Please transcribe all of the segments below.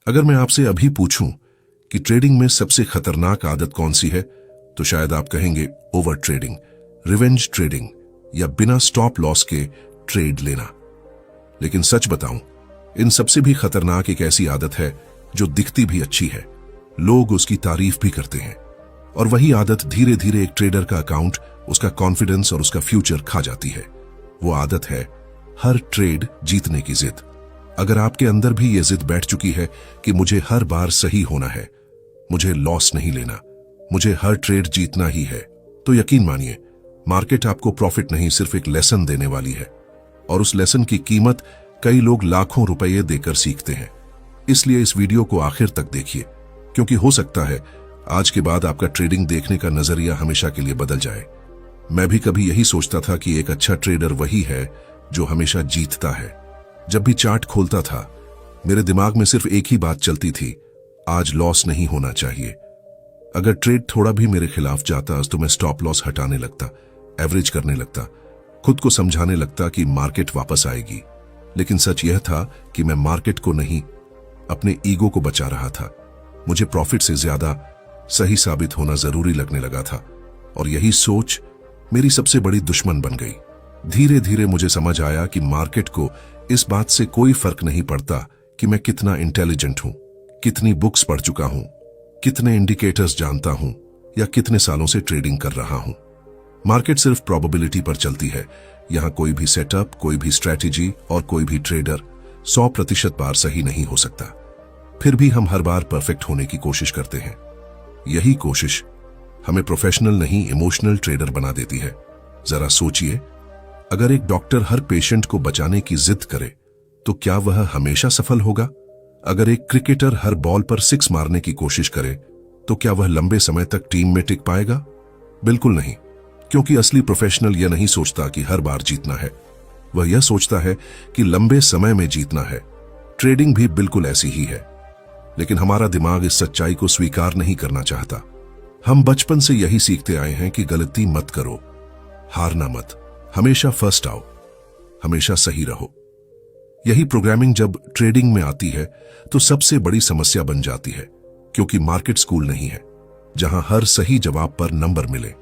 अगर मैं आपसे अभी पूछूं कि ट्रेडिंग में सबसे खतरनाक आदत कौन सी है, तो शायद आप कहेंगे ओवर ट्रेडिंग, रिवेंज ट्रेडिंग या बिना स्टॉप लॉस के ट्रेड लेना। लेकिन सच बताऊं, इन सबसे भी खतरनाक एक ऐसी आदत है जो दिखती भी अच्छी है, लोग उसकी तारीफ भी करते हैं, और वही आदत धीरे धीरे एक ट्रेडर का अकाउंट, उसका कॉन्फिडेंस और उसका फ्यूचर खा जाती है। वो आदत है हर ट्रेड जीतने की जिद। अगर आपके अंदर भी ये जिद बैठ चुकी है कि मुझे हर बार सही होना है, मुझे लॉस नहीं लेना, मुझे हर ट्रेड जीतना ही है, तो यकीन मानिए मार्केट आपको प्रॉफिट नहीं सिर्फ एक लेसन देने वाली है, और उस लेसन की कीमत कई लोग लाखों रुपए देकर सीखते हैं। इसलिए इस वीडियो को आखिर तक देखिए, क्योंकि हो सकता है आज के बाद आपका ट्रेडिंग देखने का नजरिया हमेशा के लिए बदल जाए। मैं भी कभी यही सोचता था कि एक अच्छा ट्रेडर वही है जो हमेशा जीतता है। जब भी चार्ट खोलता था, मेरे दिमाग में सिर्फ एक ही बात चलती थी, आज लॉस नहीं होना चाहिए। अगर ट्रेड थोड़ा भी मेरे खिलाफ जाता तो मैं स्टॉप लॉस हटाने लगता, एवरेज करने लगता, खुद को समझाने लगता कि मार्केट वापस आएगी। लेकिन सच यह था कि मैं मार्केट को नहीं, अपने ईगो को बचा रहा था। मुझे प्रॉफिट से ज्यादा सही साबित होना जरूरी लगने लगा था, और यही सोच मेरी सबसे बड़ी दुश्मन बन गई। धीरे धीरे मुझे समझ आया कि मार्केट को इस बात से कोई फर्क नहीं पड़ता कि मैं कितना इंटेलिजेंट हूं, कितनी बुक्स पढ़ चुका हूं, कितने इंडिकेटर्स जानता हूं, या कितने सालों से ट्रेडिंग कर रहा हूं। मार्केट सिर्फ प्रोबेबिलिटी पर चलती है। यहां कोई भी सेटअप, कोई भी स्ट्रेटेजी और कोई भी ट्रेडर 100% बार सही नहीं हो सकता। फिर भी हम हर बार परफेक्ट होने की कोशिश करते हैं। यही कोशिश हमें प्रोफेशनल नहीं, इमोशनल ट्रेडर बना देती है। जरा सोचिए, अगर एक डॉक्टर हर पेशेंट को बचाने की जिद करे तो क्या वह हमेशा सफल होगा? अगर एक क्रिकेटर हर बॉल पर 6 मारने की कोशिश करे तो क्या वह लंबे समय तक टीम में टिक पाएगा? बिल्कुल नहीं, क्योंकि असली प्रोफेशनल यह नहीं सोचता कि हर बार जीतना है, वह यह सोचता है कि लंबे समय में जीतना है। ट्रेडिंग भी बिल्कुल ऐसी ही है, लेकिन हमारा दिमाग इस सच्चाई को स्वीकार नहीं करना चाहता। हम बचपन से यही सीखते आए हैं कि गलती मत करो, हारना मत, हमेशा फर्स्ट आओ, हमेशा सही रहो। यही प्रोग्रामिंग जब ट्रेडिंग में आती है तो सबसे बड़ी समस्या बन जाती है, क्योंकि मार्केट स्कूल नहीं है जहां हर सही जवाब पर नंबर मिले।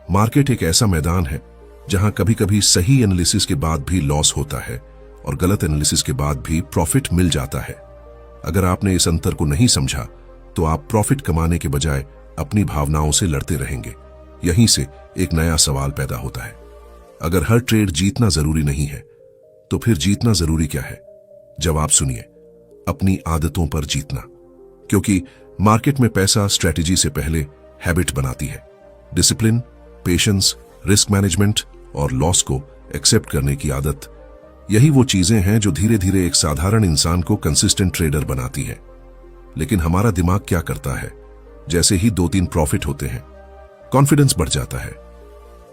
मार्केट एक ऐसा मैदान है जहां कभी कभी सही एनालिसिस के बाद भी लॉस होता है और गलत एनालिसिस के बाद भी प्रॉफिट मिल जाता है। अगर आपने इस अंतर को नहीं समझा तो आप प्रॉफिट कमाने के बजाय अपनी भावनाओं से लड़ते रहेंगे। यहीं से एक नया सवाल पैदा होता है, अगर हर ट्रेड जीतना जरूरी नहीं है तो फिर जीतना जरूरी क्या है? जवाब सुनिए, अपनी आदतों पर जीतना। क्योंकि मार्केट में पैसा स्ट्रेटेजी से पहले हैबिट बनाती है। डिसिप्लिन, पेशेंस, रिस्क मैनेजमेंट और लॉस को एक्सेप्ट करने की आदत, यही वो चीजें हैं जो धीरे धीरे एक साधारण इंसान को कंसिस्टेंट ट्रेडर बनाती है। लेकिन हमारा दिमाग क्या करता है, जैसे ही 2-3 प्रॉफिट होते हैं, कॉन्फिडेंस बढ़ जाता है।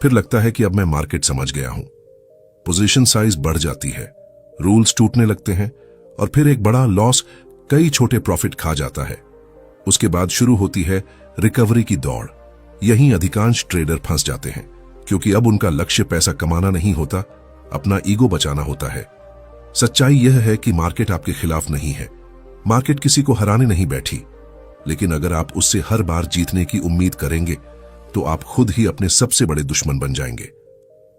फिर लगता है कि अब मैं मार्केट समझ गया हूं। पोजीशन साइज बढ़ जाती है, रूल्स टूटने लगते हैं, और फिर एक बड़ा लॉस कई छोटे प्रॉफिट खा जाता है। उसके बाद शुरू होती है रिकवरी की दौड़। यहीं अधिकांश ट्रेडर फंस जाते हैं, क्योंकि अब उनका लक्ष्य पैसा कमाना नहीं होता, अपना ईगो बचाना होता है। सच्चाई यह है कि मार्केट आपके खिलाफ नहीं है, मार्केट किसी को हराने नहीं बैठी। लेकिन अगर आप उससे हर बार जीतने की उम्मीद करेंगे तो आप खुद ही अपने सबसे बड़े दुश्मन बन जाएंगे।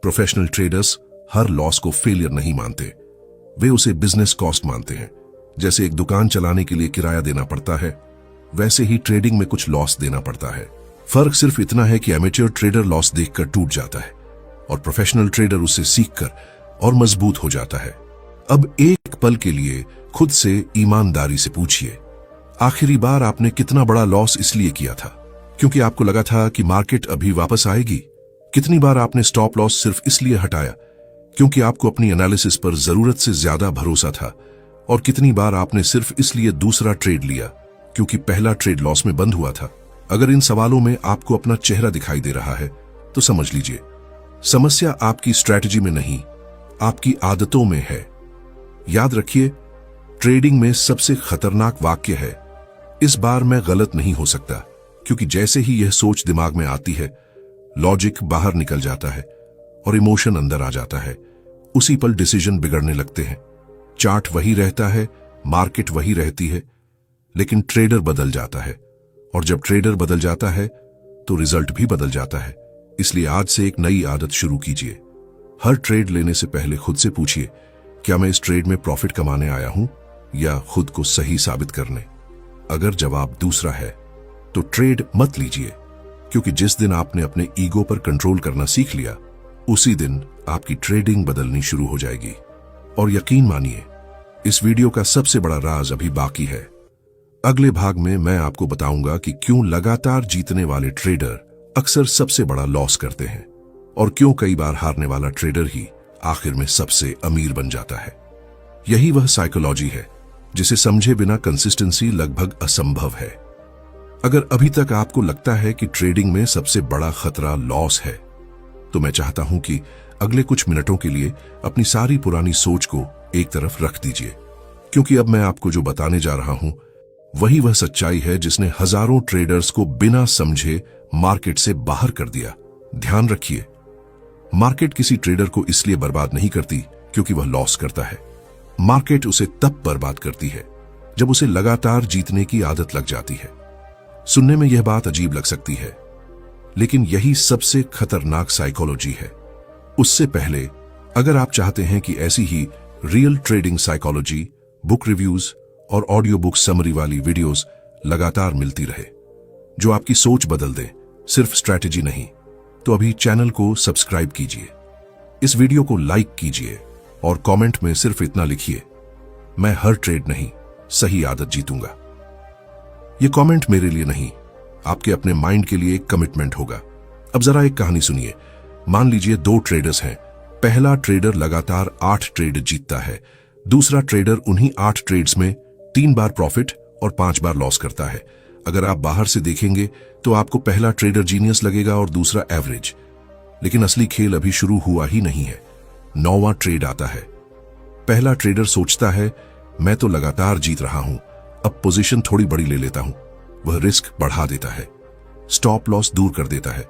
प्रोफेशनल ट्रेडर्स हर लॉस को फेलियर नहीं मानते, वे उसे बिजनेस कॉस्ट मानते हैं। जैसे एक दुकान चलाने के लिए किराया देना पड़ता है, वैसे ही ट्रेडिंग में कुछ लॉस देना पड़ता है। फर्क सिर्फ इतना है कि एमेच्योर ट्रेडर लॉस देखकर टूट जाता है और प्रोफेशनल ट्रेडर उससे सीखकर और मजबूत हो जाता है। अब एक पल के लिए खुद से ईमानदारी से पूछिए, आखिरी बार आपने कितना बड़ा लॉस इसलिए किया था क्योंकि आपको लगा था कि मार्केट अभी वापस आएगी? कितनी बार आपने स्टॉप लॉस सिर्फ इसलिए हटाया क्योंकि आपको अपनी एनालिसिस पर जरूरत से ज्यादा भरोसा था? और कितनी बार आपने सिर्फ इसलिए दूसरा ट्रेड लिया क्योंकि पहला ट्रेड लॉस में बंद हुआ था? अगर इन सवालों में आपको अपना चेहरा दिखाई दे रहा है तो समझ लीजिए, समस्या आपकी स्ट्रैटेजी में नहीं, आपकी आदतों में है। याद रखिए, ट्रेडिंग में सबसे खतरनाक वाक्य है, इस बार मैं गलत नहीं हो सकता, क्योंकि जैसे ही यह सोच दिमाग में आती है, लॉजिक बाहर निकल जाता है और इमोशन अंदर आ जाता है। उसी पल डिसीजन बिगड़ने लगते हैं। चार्ट वही रहता है, मार्केट वही रहती है, लेकिन ट्रेडर बदल जाता है, और जब ट्रेडर बदल जाता है तो रिजल्ट भी बदल जाता है। इसलिए आज से एक नई आदत शुरू कीजिए। हर ट्रेड लेने से पहले खुद से पूछिए, क्या मैं इस ट्रेड में प्रॉफिट कमाने आया हूं या खुद को सही साबित करने? अगर जवाब दूसरा है तो ट्रेड मत लीजिए, क्योंकि जिस दिन आपने अपने ईगो पर कंट्रोल करना सीख लिया, उसी दिन आपकी ट्रेडिंग बदलनी शुरू हो जाएगी। और यकीन मानिए, इस वीडियो का सबसे बड़ा राज अभी बाकी है। अगले भाग में मैं आपको बताऊंगा कि क्यों लगातार जीतने वाले ट्रेडर अक्सर सबसे बड़ा लॉस करते हैं, और क्यों कई बार हारने वाला ट्रेडर ही आखिर में सबसे अमीर बन जाता है। यही वह साइकोलॉजी है जिसे समझे बिना कंसिस्टेंसी लगभग असंभव है। अगर अभी तक आपको लगता है कि ट्रेडिंग में सबसे बड़ा खतरा लॉस है, तो मैं चाहता हूं कि अगले कुछ मिनटों के लिए अपनी सारी पुरानी सोच को एक तरफ रख दीजिए, क्योंकि अब मैं आपको जो बताने जा रहा हूं वही वह सच्चाई है जिसने हजारों ट्रेडर्स को बिना समझे मार्केट से बाहर कर दिया। ध्यान रखिए, मार्केट किसी ट्रेडर को इसलिए बर्बाद नहीं करती क्योंकि वह लॉस करता है। मार्केट उसे तब बर्बाद करती है जब उसे लगातार जीतने की आदत लग जाती है। सुनने में यह बात अजीब लग सकती है, लेकिन यही सबसे खतरनाक साइकोलॉजी है। उससे पहले, अगर आप चाहते हैं कि ऐसी ही real trading psychology, book reviews और ऑडियो बुक समरी वाली वीडियोस लगातार मिलती रहे, जो आपकी सोच बदल दे, सिर्फ स्ट्रैटेजी नहीं, तो अभी चैनल को सब्सक्राइब कीजिए, इस वीडियो को लाइक कीजिए और कमेंट में सिर्फ इतना लिखिए, मैं हर ट्रेड नहीं, सही आदत जीतूंगा। यह कमेंट मेरे लिए नहीं, आपके अपने माइंड के लिए एक कमिटमेंट होगा। अब जरा एक कहानी सुनिए। मान लीजिए 2 ट्रेडर्स हैं। पहला ट्रेडर लगातार 8 ट्रेड जीतता है। दूसरा ट्रेडर उन्हीं 8 ट्रेड्स में 3 बार प्रॉफिट और 5 बार लॉस करता है। अगर आप बाहर से देखेंगे तो आपको पहला ट्रेडर जीनियस लगेगा और दूसरा एवरेज, लेकिन असली खेल अभी शुरू हुआ ही नहीं है। 9वां ट्रेड आता है। पहला ट्रेडर सोचता है, मैं तो लगातार जीत रहा हूं, अब पोजीशन थोड़ी बड़ी ले लेता हूं। वह रिस्क बढ़ा देता है, स्टॉप लॉस दूर कर देता है,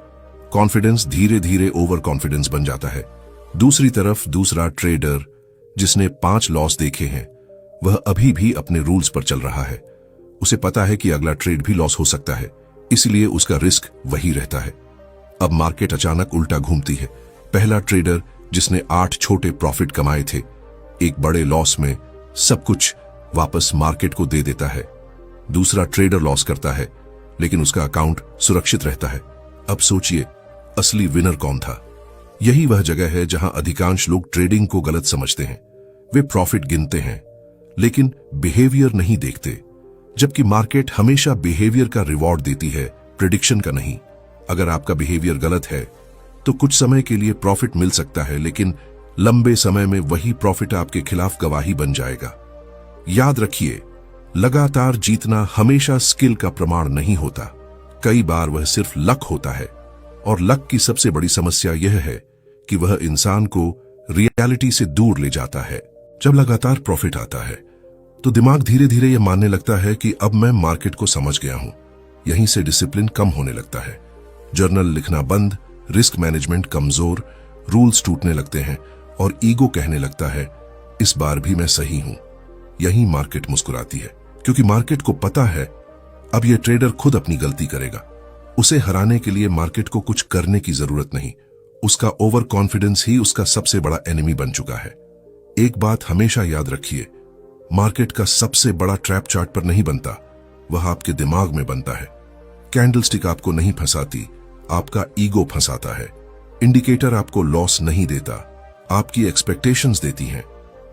कॉन्फिडेंस धीरे धीरे ओवर कॉन्फिडेंस बन जाता है। दूसरी तरफ दूसरा ट्रेडर, जिसने 5 लॉस देखे हैं, वह अभी भी अपने रूल्स पर चल रहा है। उसे पता है कि अगला ट्रेड भी लॉस हो सकता है, इसलिए उसका रिस्क वही रहता है। अब मार्केट अचानक उल्टा घूमती है। पहला ट्रेडर, जिसने 8 छोटे प्रॉफिट कमाए थे, एक बड़े लॉस में सब कुछ वापस मार्केट को दे देता है। दूसरा ट्रेडर लॉस करता है, लेकिन उसका अकाउंट सुरक्षित रहता है। अब सोचिए, असली विनर कौन था? यही वह जगह है जहां अधिकांश लोग ट्रेडिंग को गलत समझते हैं। वे प्रॉफिट गिनते हैं, लेकिन बिहेवियर नहीं देखते, जबकि मार्केट हमेशा बिहेवियर का रिवॉर्ड देती है, प्रेडिक्शन का नहीं। अगर आपका बिहेवियर गलत है तो कुछ समय के लिए प्रॉफिट मिल सकता है, लेकिन लंबे समय में वही प्रॉफिट आपके खिलाफ गवाही बन जाएगा। याद रखिए, लगातार जीतना हमेशा स्किल का प्रमाण नहीं होता। कई बार वह सिर्फ लक होता है, और लक की सबसे बड़ी समस्या यह है कि वह इंसान को रियलिटी से दूर ले जाता है। जब लगातार प्रॉफिट आता है तो दिमाग धीरे धीरे यह मानने लगता है कि अब मैं मार्केट को समझ गया हूं। यहीं से डिसिप्लिन कम होने लगता है, जर्नल लिखना बंद, रिस्क मैनेजमेंट कमजोर, रूल्स टूटने लगते हैं, और ईगो कहने लगता है, इस बार भी मैं सही हूं। यहीं मार्केट मुस्कुराती है, क्योंकि मार्केट को पता है अब यह ट्रेडर खुद अपनी गलती करेगा। उसे हराने के लिए मार्केट को कुछ करने की जरूरत नहीं। उसका ओवर कॉन्फिडेंस ही उसका सबसे बड़ा एनिमी बन चुका है। एक बात हमेशा याद रखिए, मार्केट का सबसे बड़ा ट्रैप चार्ट पर नहीं बनता, वह आपके दिमाग में बनता है। कैंडलस्टिक आपको नहीं फंसाती, आपका ईगो फंसाता है। इंडिकेटर आपको लॉस नहीं देता, आपकी एक्सपेक्टेशंस देती हैं।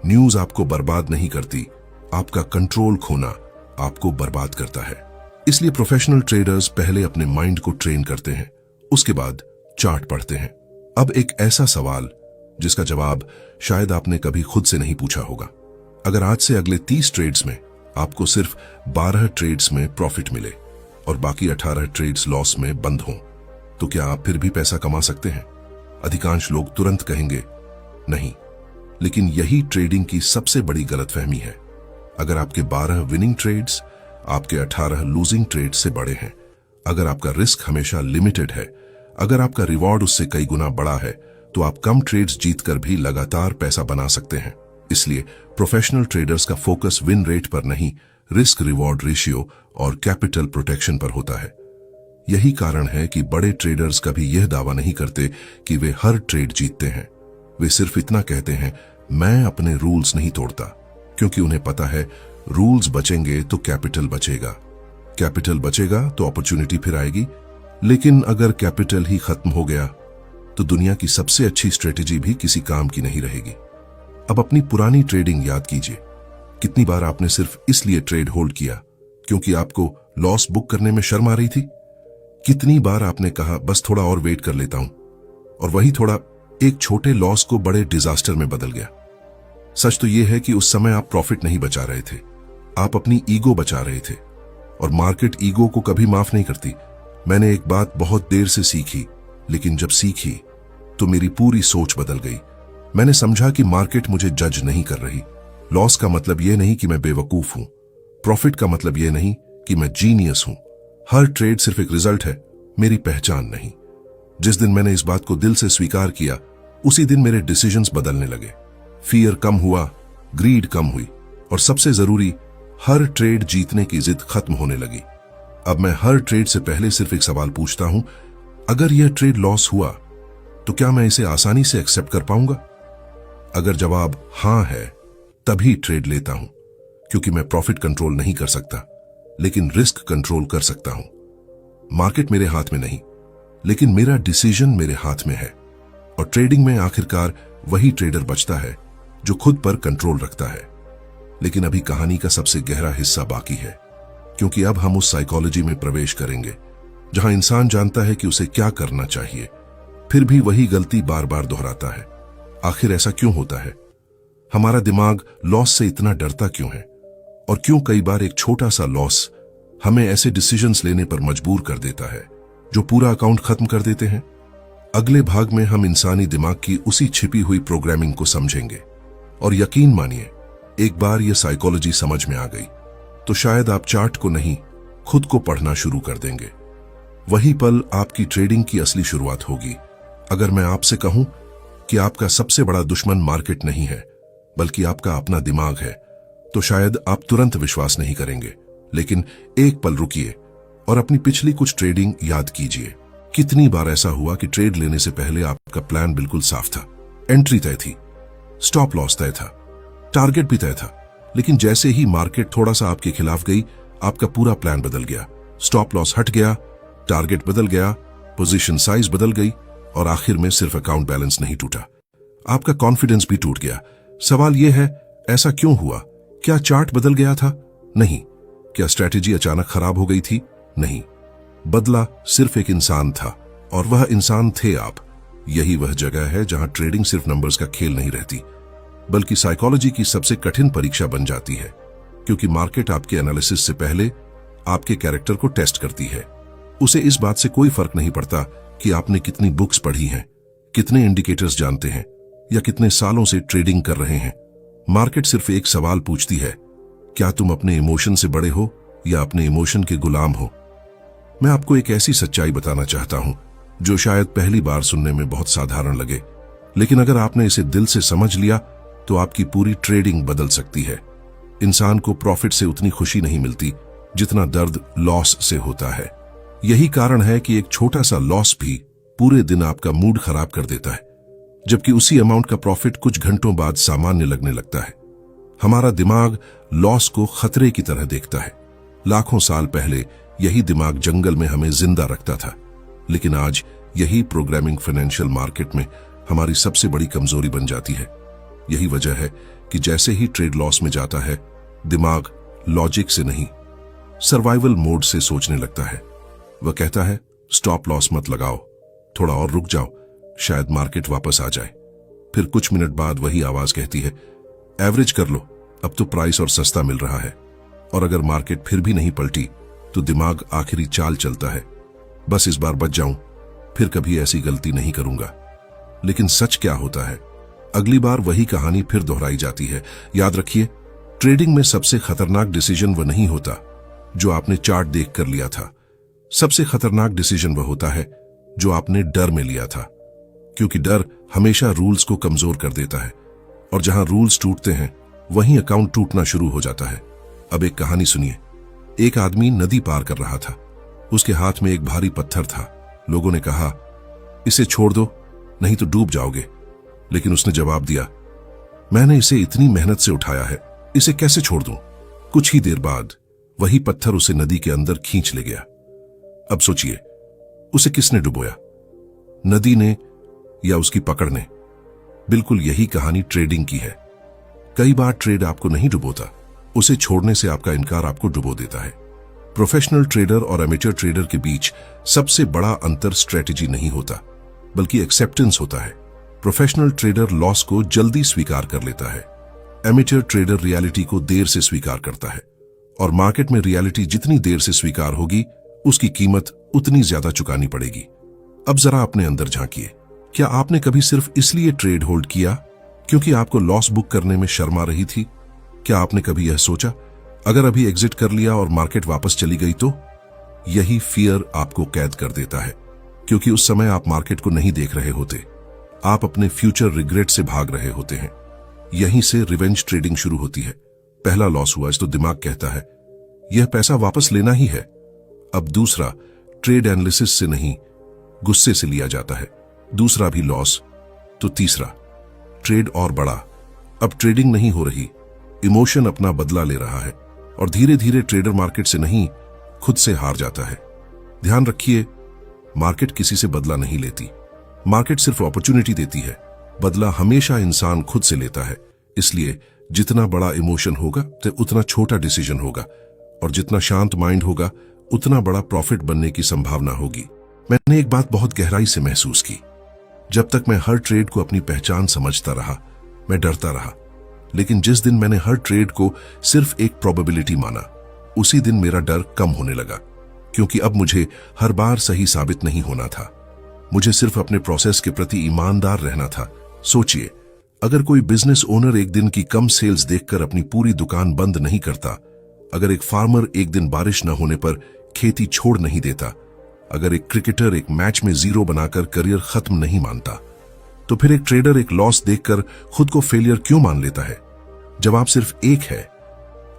न्यूज आपको बर्बाद नहीं करती, आपका कंट्रोल खोना आपको बर्बाद करता है। इसलिए प्रोफेशनल ट्रेडर्स पहले अपने माइंड को ट्रेन करते हैं, उसके बाद चार्ट पढ़ते हैं। अब एक ऐसा सवाल जिसका जवाब शायद आपने कभी खुद से नहीं पूछा होगा। अगर आज से अगले 30 ट्रेड्स में आपको सिर्फ 12 ट्रेड्स में प्रॉफिट मिले और बाकी 18 ट्रेड्स लॉस में बंद हों, तो क्या आप फिर भी पैसा कमा सकते हैं? अधिकांश लोग तुरंत कहेंगे नहीं, लेकिन यही ट्रेडिंग की सबसे बड़ी गलतफहमी है। अगर आपके 12 विनिंग ट्रेड्स आपके 18 लूजिंग ट्रेड्स से बड़े हैं, अगर आपका रिस्क हमेशा लिमिटेड है, अगर आपका रिवॉर्ड उससे कई गुना बड़ा है, तो आप कम ट्रेड्स जीतकर भी लगातार पैसा बना सकते हैं। इसलिए प्रोफेशनल ट्रेडर्स का फोकस विन रेट पर नहीं, रिस्क रिवॉर्ड रेशियो और कैपिटल प्रोटेक्शन पर होता है। यही कारण है कि बड़े ट्रेडर्स कभी यह दावा नहीं करते कि वे हर ट्रेड जीतते हैं। वे सिर्फ इतना कहते हैं, मैं अपने रूल्स नहीं तोड़ता, क्योंकि उन्हें पता है रूल्स बचेंगे तो कैपिटल बचेगा, कैपिटल बचेगा तो अपॉर्चुनिटी फिर आएगी। लेकिन अगर कैपिटल ही खत्म हो गया तो दुनिया की सबसे अच्छी स्ट्रेटेजी भी किसी काम की नहीं रहेगी। अब अपनी पुरानी ट्रेडिंग याद कीजिए। कितनी बार आपने सिर्फ इसलिए ट्रेड होल्ड किया क्योंकि आपको लॉस बुक करने में शर्म आ रही थी? कितनी बार आपने कहा बस थोड़ा और वेट कर लेता हूं, और वही थोड़ा एक छोटे लॉस को बड़े डिजास्टर में बदल गया। सच तो यह है कि उस समय आप प्रॉफिट नहीं बचा रहे थे, आप अपनी ईगो बचा रहे थे, और मार्केट ईगो को कभी माफ नहीं करती। मैंने एक बात बहुत देर से सीखी, लेकिन जब सीखी तो मेरी पूरी सोच बदल गई। मैंने समझा कि मार्केट मुझे जज नहीं कर रही। लॉस का मतलब यह नहीं कि मैं बेवकूफ हूं, प्रॉफिट का मतलब यह नहीं कि मैं जीनियस हूं। हर ट्रेड सिर्फ एक रिजल्ट है, मेरी पहचान नहीं। जिस दिन मैंने इस बात को दिल से स्वीकार किया, उसी दिन मेरे डिसीजंस बदलने लगे। फियर कम हुआ, ग्रीड कम हुई, और सबसे जरूरी, हर ट्रेड जीतने की जिद खत्म होने लगी। अब मैं हर ट्रेड से पहले सिर्फ एक सवाल पूछता हूं, अगर यह ट्रेड लॉस हुआ तो क्या मैं इसे आसानी से एक्सेप्ट कर पाऊंगा? अगर जवाब हां है, तभी ट्रेड लेता हूं, क्योंकि मैं प्रॉफिट कंट्रोल नहीं कर सकता, लेकिन रिस्क कंट्रोल कर सकता हूं। मार्केट मेरे हाथ में नहीं, लेकिन मेरा डिसीजन मेरे हाथ में है। और ट्रेडिंग में आखिरकार वही ट्रेडर बचता है जो खुद पर कंट्रोल रखता है। लेकिन अभी कहानी का सबसे गहरा हिस्सा बाकी है, क्योंकि अब हम उस साइकोलॉजी में प्रवेश करेंगे जहां इंसान जानता है कि उसे क्या करना चाहिए, फिर भी वही गलती बार बार दोहराता है। आखिर ऐसा क्यों होता है? हमारा दिमाग लॉस से इतना डरता क्यों है? और क्यों कई बार एक छोटा सा लॉस हमें ऐसे डिसीजंस लेने पर मजबूर कर देता है जो पूरा अकाउंट खत्म कर देते हैं? अगले भाग में हम इंसानी दिमाग की उसी छिपी हुई प्रोग्रामिंग को समझेंगे। और यकीन मानिए, एक बार यह साइकोलॉजी समझ में आ गई तो शायद आप चार्ट को नहीं, खुद को पढ़ना शुरू कर देंगे। वही पल आपकी ट्रेडिंग की असली शुरुआत होगी। अगर मैं आपसे कहूं कि आपका सबसे बड़ा दुश्मन मार्केट नहीं है, बल्कि आपका अपना दिमाग है, तो शायद आप तुरंत विश्वास नहीं करेंगे। लेकिन एक पल रुकिए और अपनी पिछली कुछ ट्रेडिंग याद कीजिए। कितनी बार ऐसा हुआ कि ट्रेड लेने से पहले आपका प्लान बिल्कुल साफ था, एंट्री तय थी, स्टॉप लॉस तय था, टारगेट भी तय था, लेकिन जैसे ही मार्केट थोड़ा सा आपके खिलाफ गई, आपका पूरा प्लान बदल गया। स्टॉप लॉस हट गया, टारगेट बदल गया, पोजीशन साइज बदल गई, और आखिर में सिर्फ अकाउंट बैलेंस नहीं टूटा, आपका कॉन्फिडेंस भी टूट गया। सवाल यह है, ऐसा क्यों हुआ? क्या चार्ट बदल गया था? नहीं। क्या स्ट्रैटेजी अचानक खराब हो गई थी? नहीं। बदला सिर्फ एक इंसान था, और वह इंसान थे आप। यही वह जगह है जहां ट्रेडिंग सिर्फ नंबर्स का खेल नहीं रहती, बल्कि साइकोलॉजी की सबसे कठिन परीक्षा बन जाती है, क्योंकि मार्केट आपके एनालिसिस से पहले आपके कैरेक्टर को टेस्ट करती है। उसे इस बात से कोई फर्क नहीं पड़ता कि आपने कितनी बुक्स पढ़ी हैं, कितने इंडिकेटर्स जानते हैं, या कितने सालों से ट्रेडिंग कर रहे हैं। मार्केट सिर्फ एक सवाल पूछती है, क्या तुम अपने इमोशन से बड़े हो या अपने इमोशन के गुलाम हो? मैं आपको एक ऐसी सच्चाई बताना चाहता हूं जो शायद पहली बार सुनने में बहुत साधारण लगे, लेकिन अगर आपने इसे दिल से समझ लिया तो आपकी पूरी ट्रेडिंग बदल सकती है। इंसान को प्रॉफिट से उतनी खुशी नहीं मिलती जितना दर्द लॉस से होता है। यही कारण है कि एक छोटा सा लॉस भी पूरे दिन आपका मूड खराब कर देता है, जबकि उसी अमाउंट का प्रॉफिट कुछ घंटों बाद सामान्य लगने लगता है। हमारा दिमाग लॉस को खतरे की तरह देखता है। लाखों साल पहले यही दिमाग जंगल में हमें जिंदा रखता था, लेकिन आज यही प्रोग्रामिंग फाइनेंशियल मार्केट में हमारी सबसे बड़ी कमजोरी बन जाती है। यही वजह है कि जैसे ही ट्रेड लॉस में जाता है, दिमाग लॉजिक से नहीं, सर्वाइवल मोड से सोचने लगता है। वह कहता है, स्टॉप लॉस मत लगाओ, थोड़ा और रुक जाओ, शायद मार्केट वापस आ जाए। फिर कुछ मिनट बाद वही आवाज कहती है, एवरेज कर लो, अब तो प्राइस और सस्ता मिल रहा है। और अगर मार्केट फिर भी नहीं पलटी तो दिमाग आखिरी चाल चलता है, बस इस बार बच जाऊं, फिर कभी ऐसी गलती नहीं करूंगा। लेकिन सच क्या होता है? अगली बार वही कहानी फिर दोहराई जाती है। याद रखिए, ट्रेडिंग में सबसे खतरनाक डिसीजन वह नहीं होता जो आपने चार्ट देख कर लिया था। सबसे खतरनाक डिसीजन वह होता है जो आपने डर में लिया था, क्योंकि डर हमेशा रूल्स को कमजोर कर देता है, और जहां रूल्स टूटते हैं वहीं अकाउंट टूटना शुरू हो जाता है। अब एक कहानी सुनिए। एक आदमी नदी पार कर रहा था। उसके हाथ में एक भारी पत्थर था। लोगों ने कहा, इसे छोड़ दो, नहीं तो डूब जाओगे। लेकिन उसने जवाब दिया, मैंने इसे इतनी मेहनत से उठाया है, इसे कैसे छोड़ दूं? कुछ ही देर बाद वही पत्थर उसे नदी के अंदर खींच ले गया। अब सोचिए, उसे किसने डुबोया? नदी ने या उसकी पकड़ ने? बिल्कुल यही कहानी ट्रेडिंग की है। कई बार ट्रेड आपको नहीं डुबोता, उसे छोड़ने से आपका इनकार आपको डुबो देता है। प्रोफेशनल ट्रेडर और एमेच्योर ट्रेडर के बीच सबसे बड़ा अंतर स्ट्रेटेजी नहीं होता, बल्कि एक्सेप्टेंस होता है। प्रोफेशनल ट्रेडर लॉस को जल्दी स्वीकार कर लेता है। एमेच्योर ट्रेडर रियलिटी को देर से स्वीकार करता है, और मार्केट में रियलिटी जितनी देर से स्वीकार होगी, उसकी कीमत उतनी ज्यादा चुकानी पड़ेगी। अब जरा अपने अंदर झांकिए। क्या आपने कभी सिर्फ इसलिए ट्रेड होल्ड किया क्योंकि आपको लॉस बुक करने में शर्म आ रही थी? क्या आपने कभी यह सोचा, अगर अभी एग्जिट कर लिया और मार्केट वापस चली गई तो? यही फियर आपको कैद कर देता है, क्योंकि उस समय आप मार्केट को नहीं देख रहे होते, आप अपने फ्यूचर रिग्रेट से भाग रहे होते हैं। यहीं से रिवेंज ट्रेडिंग शुरू होती है। पहला लॉस हुआ तो दिमाग कहता है, यह पैसा वापस लेना ही है। अब दूसरा, ट्रेड एनालिसिस से नहीं, गुस्से से लिया जाता है। दूसरा भी लॉस, तो तीसरा, ट्रेड और बड़ा। अब ट्रेडिंग नहीं हो रही, इमोशन अपना बदला ले रहा है, और धीरे धीरे ट्रेडर मार्केट से नहीं, खुद से हार जाता है। ध्यान रखिए, मार्केट किसी से बदला नहीं लेती, मार्केट सिर्फ अपॉर्चुनिटी देती है। बदला हमेशा इंसान खुद से लेता है। इसलिए जितना बड़ा इमोशन होगा तो उतना छोटा डिसीजन होगा, और जितना शांत माइंड होगा उतना बड़ा प्रॉफिट बनने की संभावना होगी। मैंने एक बात बहुत गहराई से महसूस की। जब तक मैं हर ट्रेड को अपनी पहचान समझता रहा, मैं डरता रहा। लेकिन जिस दिन मैंने हर ट्रेड को सिर्फ एक प्रोबेबिलिटी माना, उसी दिन मेरा डर कम होने लगा, क्योंकि अब मुझे हर बार सही साबित नहीं होना था। मुझे सिर्फ अपने प्रोसेस के प्रति ईमानदार रहना था। सोचिए, अगर कोई बिजनेस ओनर एक दिन की कम सेल्स देखकर अपनी पूरी दुकान बंद नहीं करता, अगर एक फार्मर एक दिन बारिश न होने पर खेती छोड़ नहीं देता, अगर एक क्रिकेटर एक मैच में 0 बनाकर करियर खत्म नहीं मानता, तो फिर एक ट्रेडर एक लॉस देखकर खुद को फेलियर क्यों मान लेता है? जवाब सिर्फ एक है,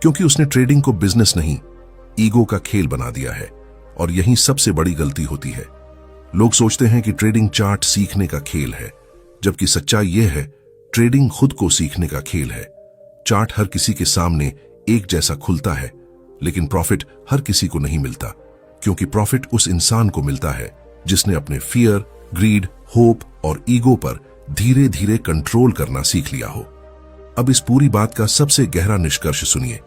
क्योंकि उसने ट्रेडिंग को बिजनेस नहीं, ईगो का खेल बना दिया है। और यही सबसे बड़ी गलती होती है। लोग सोचते हैं कि ट्रेडिंग चार्ट सीखने का खेल है, जबकि सच्चाई यह है, ट्रेडिंग खुद को सीखने का खेल है। चार्ट हर किसी के सामने एक जैसा खुलता है, लेकिन प्रॉफिट हर किसी को नहीं मिलता, क्योंकि प्रॉफिट उस इंसान को मिलता है जिसने अपने फियर, ग्रीड, होप और ईगो पर धीरे धीरे कंट्रोल करना सीख लिया हो। अब इस पूरी बात का सबसे गहरा निष्कर्ष सुनिए।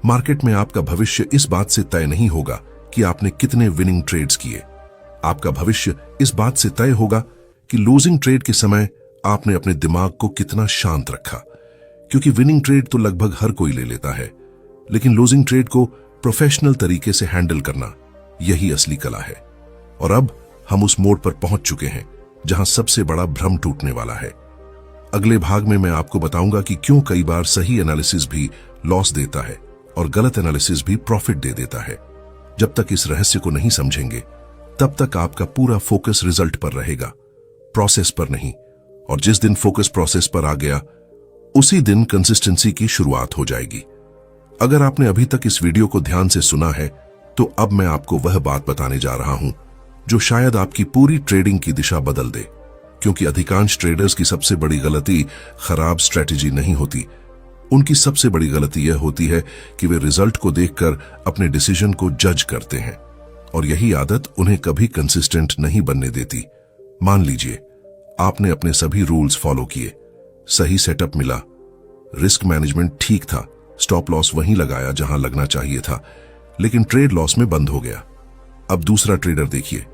मार्केट में आपका भविष्य इस बात से तय नहीं होगा कि आपने कितने विनिंग ट्रेड्स किए। आपका भविष्य इस बात से तय होगा कि लूजिंग ट्रेड के समय आपने अपने दिमाग को कितना शांत रखा, क्योंकि विनिंग ट्रेड तो लगभग हर कोई ले लेता है, लेकिन लूजिंग ट्रेड को प्रोफेशनल तरीके से हैंडल करना, यही असली कला है। और अब हम उस मोड़ पर पहुंच चुके हैं जहां सबसे बड़ा भ्रम टूटने वाला है। अगले भाग में मैं आपको बताऊंगा कि क्यों कई बार सही एनालिसिस भी लॉस देता है और गलत एनालिसिस भी प्रॉफिट दे देता है। जब तक इस रहस्य को नहीं समझेंगे, तब तक आपका पूरा फोकस रिजल्ट पर रहेगा, प्रोसेस पर नहीं। और जिस दिन फोकस प्रोसेस पर आ गया, उसी दिन कंसिस्टेंसी की शुरुआत हो जाएगी। अगर आपने अभी तक इस वीडियो को ध्यान से सुना है, तो अब मैं आपको वह बात बताने जा रहा हूं जो शायद आपकी पूरी ट्रेडिंग की दिशा बदल दे। क्योंकि अधिकांश ट्रेडर्स की सबसे बड़ी गलती खराब स्ट्रेटेजी नहीं होती, उनकी सबसे बड़ी गलती यह होती है कि वे रिजल्ट को देखकर अपने डिसीजन को जज करते हैं, और यही आदत उन्हें कभी कंसिस्टेंट नहीं बनने देती। मान लीजिए, आपने अपने सभी रूल्स फॉलो किए, सही सेटअप मिला, रिस्क मैनेजमेंट ठीक था, स्टॉप लॉस वहीं लगाया जहां लगना चाहिए था, लेकिन ट्रेड लॉस में बंद हो गया। अब दूसरा ट्रेडर देखिए,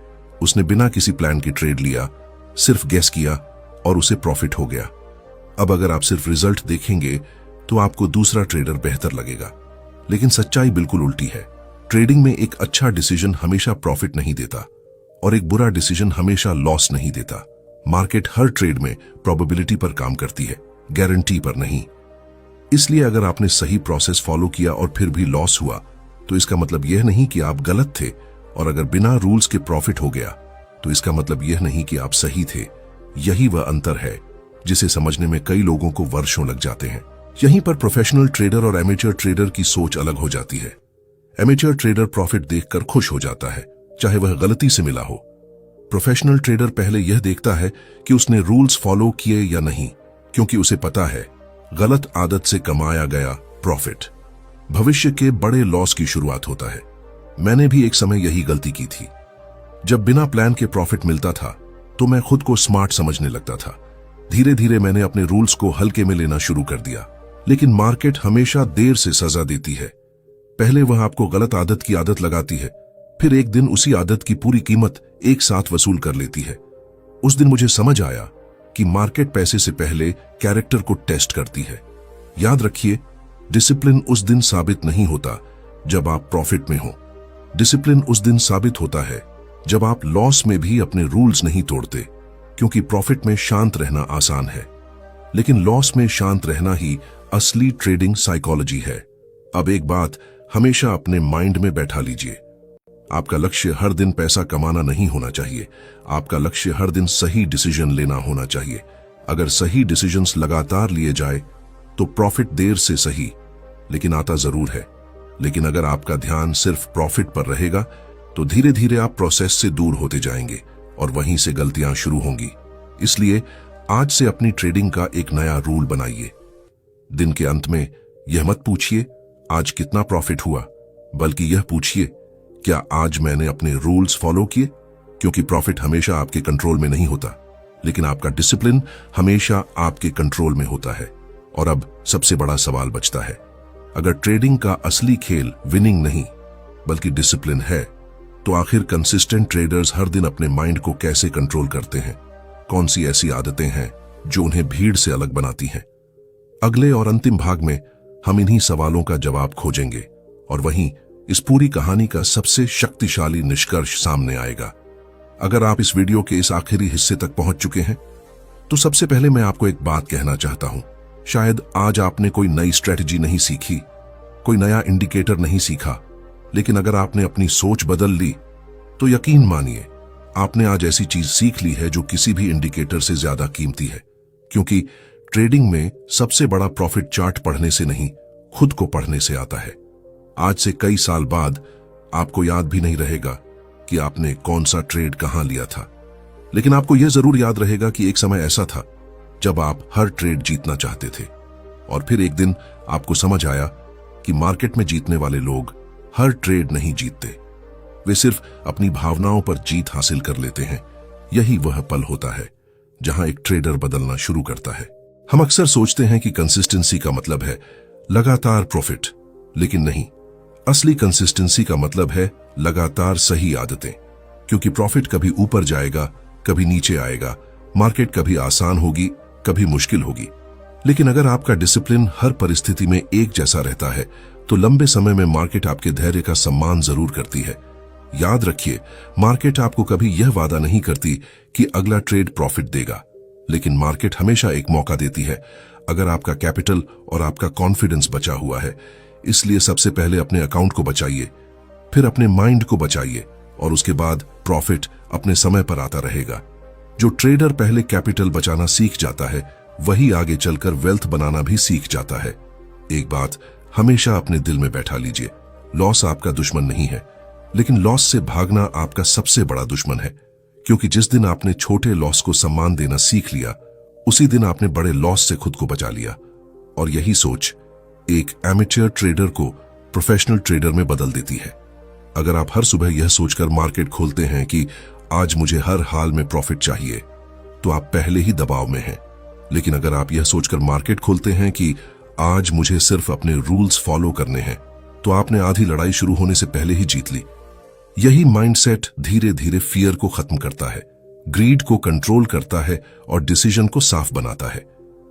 उसने बिना किसी प्लान की ट्रेड लिया, सिर्फ गेस किया और उसे प्रॉफिट हो गया। अब अगर आप सिर्फ रिजल्ट देखेंगे तो आपको दूसरा ट्रेडर बेहतर लगेगा, लेकिन सच्चाई बिल्कुल उल्टी है। ट्रेडिंग में एक अच्छा डिसीजन हमेशा प्रॉफिट नहीं देता, और एक बुरा डिसीजन हमेशा लॉस नहीं देता। मार्केट हर ट्रेड में प्रोबेबिलिटी पर काम करती है, गारंटी पर नहीं। इसलिए अगर आपने सही प्रोसेस फॉलो किया और फिर भी लॉस हुआ, तो इसका मतलब यह नहीं कि आप गलत थे, और अगर बिना रूल्स के प्रॉफिट हो गया, तो इसका मतलब यह नहीं कि आप सही थे। यही वह अंतर है जिसे समझने में कई लोगों को वर्षों लग जाते हैं। यहीं पर प्रोफेशनल ट्रेडर और एमेच्योर ट्रेडर की सोच अलग हो जाती है। एमेच्योर ट्रेडर प्रॉफिट देखकर खुश हो जाता है, चाहे वह गलती से मिला हो। प्रोफेशनल ट्रेडर पहले यह देखता है कि उसने रूल्स फॉलो किए या नहीं, क्योंकि उसे पता है गलत आदत से कमाया गया प्रॉफिट भविष्य के बड़े लॉस की शुरुआत होता है। मैंने भी एक समय यही गलती की थी। जब बिना प्लान के प्रॉफिट मिलता था तो मैं खुद को स्मार्ट समझने लगता था। धीरे धीरे मैंने अपने रूल्स को हल्के में लेना शुरू कर दिया। लेकिन मार्केट हमेशा देर से सजा देती है। पहले वह आपको गलत आदत की आदत लगाती है, फिर एक दिन उसी आदत की पूरी कीमत एक साथ वसूल कर लेती है। उस दिन मुझे समझ आया कि मार्केट पैसे से पहले कैरेक्टर को टेस्ट करती है। याद रखिए, डिसिप्लिन उस दिन साबित नहीं होता जब आप प्रॉफिट में हो। डिसिप्लिन उस दिन साबित होता है जब आप लॉस में भी अपने रूल्स नहीं तोड़ते, क्योंकि प्रॉफिट में शांत रहना आसान है, लेकिन लॉस में शांत रहना ही असली ट्रेडिंग साइकोलॉजी है। अब एक बात हमेशा अपने माइंड में बैठा लीजिए, आपका लक्ष्य हर दिन पैसा कमाना नहीं होना चाहिए। आपका लक्ष्य हर दिन सही डिसीजन लेना होना चाहिए। अगर सही डिसीजंस लगातार लिए जाए तो प्रॉफिट देर से सही लेकिन आता जरूर है। लेकिन अगर आपका ध्यान सिर्फ प्रॉफिट पर रहेगा तो धीरे धीरे आप प्रोसेस से दूर होते जाएंगे और वहीं से गलतियां शुरू होंगी। इसलिए आज से अपनी ट्रेडिंग का एक नया रूल बनाइए। दिन के अंत में यह मत पूछिए आज कितना प्रॉफिट हुआ, बल्कि यह पूछिए क्या आज मैंने अपने रूल्स फॉलो किए, क्योंकि प्रॉफिट हमेशा आपके कंट्रोल में नहीं होता, लेकिन आपका डिसिप्लिन हमेशा आपके कंट्रोल में होता है। और अब सबसे बड़ा सवाल बचता है, अगर ट्रेडिंग का असली खेल विनिंग नहीं बल्कि डिसिप्लिन है, तो आखिर कंसिस्टेंट ट्रेडर्स हर दिन अपने माइंड को कैसे कंट्रोल करते हैं? कौन सी ऐसी आदतें हैं जो उन्हें भीड़ से अलग बनाती हैं? अगले और अंतिम भाग में हम इन्हीं सवालों का जवाब खोजेंगे और वहीं इस पूरी कहानी का सबसे शक्तिशाली निष्कर्ष सामने आएगा। अगर आप इस वीडियो के इस आखिरी हिस्से तक पहुंच चुके हैं तो सबसे पहले मैं आपको एक बात कहना चाहता हूं। शायद आज आपने कोई नई स्ट्रेटजी नहीं सीखी, कोई नया इंडिकेटर नहीं सीखा, लेकिन अगर आपने अपनी सोच बदल ली तो यकीन मानिए आपने आज ऐसी चीज सीख ली है जो किसी भी इंडिकेटर से ज्यादा कीमती है। क्योंकि ट्रेडिंग में सबसे बड़ा प्रॉफिट चार्ट पढ़ने से नहीं, खुद को पढ़ने से आता है। आज से कई साल बाद आपको याद भी नहीं रहेगा कि आपने कौन सा ट्रेड कहां लिया था, लेकिन आपको यह जरूर याद रहेगा कि एक समय ऐसा था जब आप हर ट्रेड जीतना चाहते थे और फिर एक दिन आपको समझ आया कि मार्केट में जीतने वाले लोग हर ट्रेड नहीं जीतते, वे सिर्फ अपनी भावनाओं पर जीत हासिल कर लेते हैं। यही वह पल होता है जहां एक ट्रेडर बदलना शुरू करता है। हम अक्सर सोचते हैं कि कंसिस्टेंसी का मतलब है लगातार प्रॉफिट, लेकिन नहीं, असली कंसिस्टेंसी का मतलब है लगातार सही आदतें। क्योंकि प्रॉफिट कभी ऊपर जाएगा, कभी नीचे आएगा, मार्केट कभी आसान होगी, कभी मुश्किल होगी, लेकिन अगर आपका डिसिप्लिन हर परिस्थिति में एक जैसा रहता है तो लंबे समय में मार्केट आपके धैर्य का सम्मान जरूर करती है। याद रखिए, मार्केट आपको कभी यह वादा नहीं करती कि अगला ट्रेड प्रॉफिट देगा, लेकिन मार्केट हमेशा एक मौका देती है अगर आपका कैपिटल और आपका कॉन्फिडेंस बचा हुआ है। इसलिए सबसे पहले अपने अकाउंट को बचाइए, फिर अपने माइंड को बचाइए और उसके बाद प्रॉफिट अपने समय पर आता रहेगा। जो ट्रेडर पहले कैपिटल बचाना सीख जाता है वही आगे चलकर वेल्थ बनाना भी सीख जाता है। एक बात हमेशा अपने दिल में बैठा लीजिए, लॉस आपका दुश्मन नहीं है, लेकिन लॉस से भागना आपका सबसे बड़ा दुश्मन है। क्योंकि जिस दिन आपने छोटे लॉस को सम्मान देना सीख लिया, उसी दिन आपने बड़े लॉस से खुद को बचा लिया। और यही सोच एक एमेच्योर ट्रेडर को प्रोफेशनल ट्रेडर में बदल देती है। अगर आप हर सुबह यह सोचकर मार्केट खोलते हैं कि आज मुझे हर हाल में प्रॉफिट चाहिए, तो आप पहले ही दबाव में हैं। लेकिन अगर आप यह सोचकर मार्केट खोलते हैं कि आज मुझे सिर्फ अपने रूल्स फॉलो करने हैं, तो आपने आधी लड़ाई शुरू होने से पहले ही जीत ली। यही माइंडसेट धीरे धीरे फियर को खत्म करता है, ग्रीड को कंट्रोल करता है और डिसीजन को साफ बनाता है।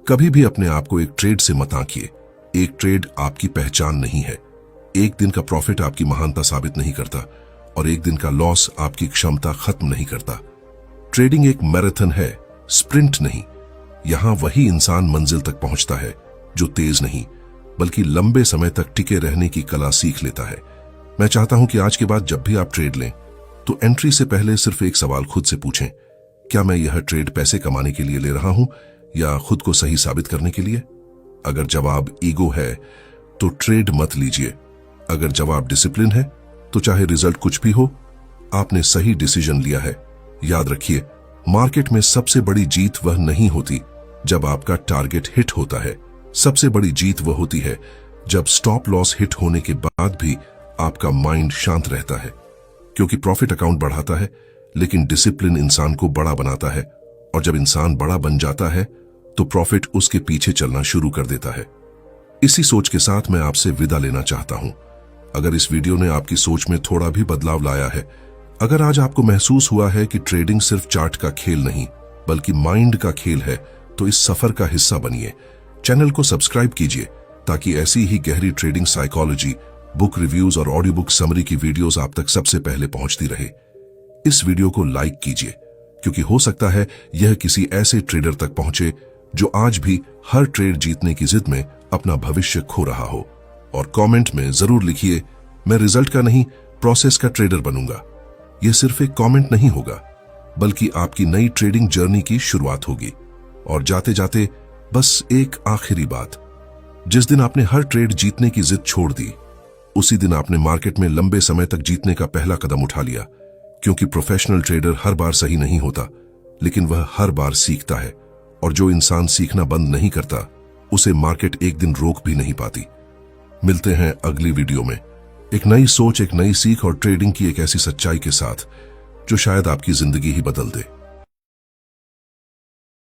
कभी भी अपने आप को एक ट्रेड से मत आंकिए। एक ट्रेड आपकी पहचान नहीं है। एक दिन का प्रॉफिट आपकी महानता साबित नहीं करता और एक दिन का लॉस आपकी क्षमता खत्म नहीं करता। ट्रेडिंग एक मैराथन है, स्प्रिंट नहीं। यहां वही इंसान मंजिल तक पहुंचता है जो तेज नहीं बल्कि लंबे समय तक टिके रहने की कला सीख लेता है। मैं चाहता हूं कि आज के बाद जब भी आप ट्रेड लें तो एंट्री से पहले सिर्फ एक सवाल खुद से पूछें, क्या मैं यह ट्रेड पैसे कमाने के लिए ले रहा हूं या खुद को सही साबित करने के लिए? अगर जवाब ईगो है तो ट्रेड मत लीजिए। अगर जवाब डिसिप्लिन है तो चाहे रिजल्ट कुछ भी हो, आपने सही डिसीजन लिया है। याद रखिए, मार्केट में सबसे बड़ी जीत वह नहीं होती जब आपका टारगेट हिट होता है। सबसे बड़ी जीत वह होती है जब स्टॉप लॉस हिट होने के बाद भी आपका माइंड शांत रहता है, क्योंकि प्रॉफिट अकाउंट बढ़ाता है लेकिन डिसिप्लिन इंसान को बड़ा बनाता है, और जब इंसान बड़ा बन जाता है तो प्रॉफिट उसके पीछे चलना शुरू कर देता है। इसी सोच के साथ मैं आपसे विदा लेना चाहता हूं। अगर इस वीडियो ने आपकी सोच में थोड़ा भी बदलाव लाया है, अगर आज आपको महसूस हुआ है कि ट्रेडिंग सिर्फ चार्ट का खेल नहीं बल्कि माइंड का खेल है, तो इस सफर का हिस्सा बनिए। चैनल को सब्सक्राइब कीजिए ताकि ऐसी ही गहरी ट्रेडिंग साइकोलॉजी, बुक रिव्यूज और ऑडियो बुक समरी की वीडियोस आप तक सबसे पहले पहुंचती रहे। इस वीडियो को लाइक कीजिए, क्योंकि हो सकता है यह किसी ऐसे ट्रेडर तक पहुंचे जो आज भी हर ट्रेड जीतने की जिद में अपना भविष्य खो रहा हो। और कमेंट में जरूर लिखिए, मैं रिजल्ट का नहीं, प्रोसेस का ट्रेडर बनूंगा। यह सिर्फ एक कमेंट नहीं होगा, बल्कि आपकी नई ट्रेडिंग जर्नी की शुरुआत होगी। और जाते जाते बस एक आखिरी बात, जिस दिन आपने हर ट्रेड जीतने की जिद छोड़ दी, उसी दिन आपने मार्केट में लंबे समय तक जीतने का पहला कदम उठा लिया। क्योंकि प्रोफेशनल ट्रेडर हर बार सही नहीं होता, लेकिन वह हर बार सीखता है, और जो इंसान सीखना बंद नहीं करता उसे मार्केट एक दिन रोक भी नहीं पाती। मिलते हैं अगली वीडियो में एक नई सोच, एक नई सीख और ट्रेडिंग की एक ऐसी सच्चाई के साथ जो शायद आपकी जिंदगी ही बदल दे।